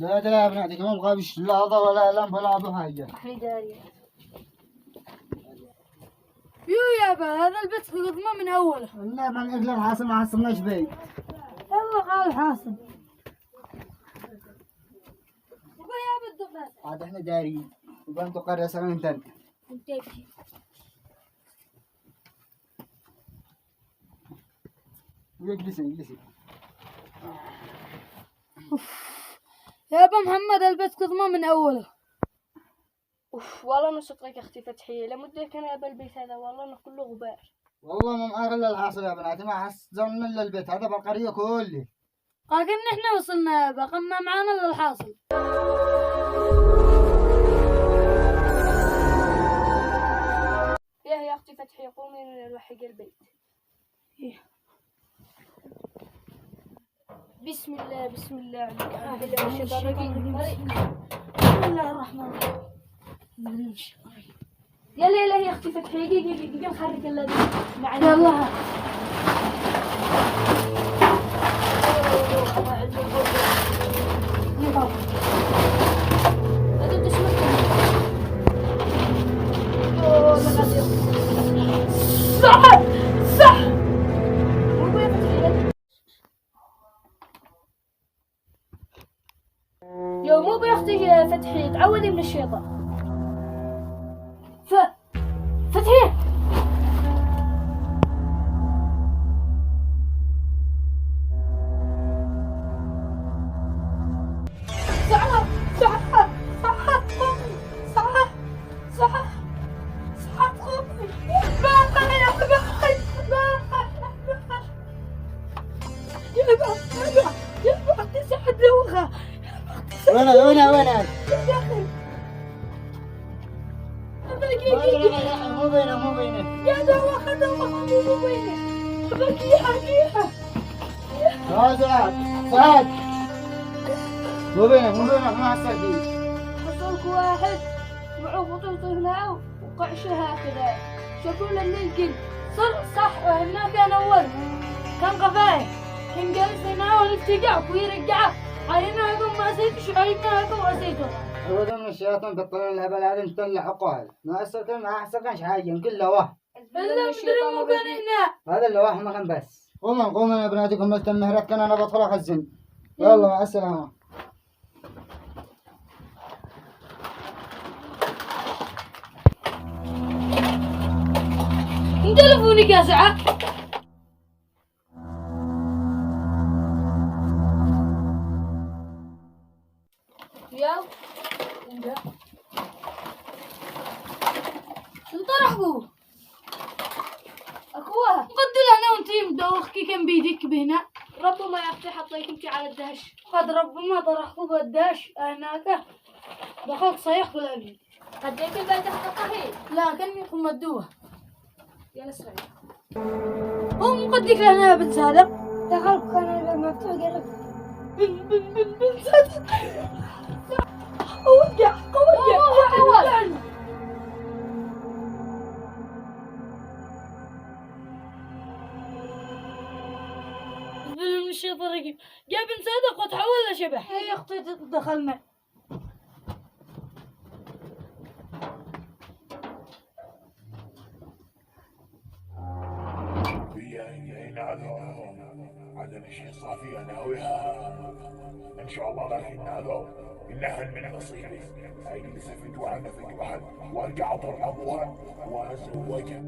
لا يا بناتك ما بغابش لا هذا ولا لم ولا ابو حاجه. احنا داري. يو يابا هذا البيت خدمه من اوله. لا من اجل الحاصل ما حصلناش بيه. والله قال الحاصل. يبا يابا الدفات. عاد احنا دارين. يبا انتو قرية سنة تلك. انتبهي. اجلسي. يابا محمد البيت خدمه من اوله. اوف والله نصدقك اختي فتحية لمدة كان يا البيت هذا والله انه كله غبار. والله ما مقارن الا الحاصل يا بناتي ما حصلنا الا البيت هذا بالقرية كله. لكن احنا وصلنا يابا ما معانا الا الحاصل. يا اختي فتحية قومي نلحق البيت. بسم الله بسم الله بسم الله الرحمن الرحيم. يلا يا اختي فتحية دقيقة نحرك الذي معنا يلا. صح مو بيختي فتحي تعودي من الشيطان. فتحي وين مو بينه يا دوخة مو بينه بكيها سعد مو بينه ما حصل فيه. حصلك واحد معه بطولته هنا وقعشه هكذا شافوا له الليل صح ما كان اول كان قفايه كان جالس هنا والتقع ويرجعه علينا هذا ما سيتش علينا هذا ما سيته. هو من الشياطين بطلنا الهبل هذا نطلع عقال ما حصلش حاجة يمكن له واحد. إلا مدري مو كان هنا. هذا اللي واحد ما كان بس. قوموا يا بناتكم ملت المهرات كان انا بدخل اخزن. يلا مع السلامة. تلفونك يا سعد. شو طرحكوا؟ اخوها قدر انا وانتي مدوخكي كان بيديك بهنا. ربما يا اختي حطيك انت على الدهش. قد ربما طرحكوا بالداش هناك دخلت صيح بالابيض. خديت البيت حققه لا كان يقوم مدوه. يا نسرع هو مقدك لهنا يا بنت صادق. دخلت كان مفتوح قرب بن صادق وقع من الشيطان الرجيم يا بن صادق وتحول لشبح. يا اختي دخلنا عدم الشيء صافي انا وياها ان شاء الله راح ينادوا انها من نصيبي اجلس في دعاء في واحد وارجع اضرب ابوها وازوجها.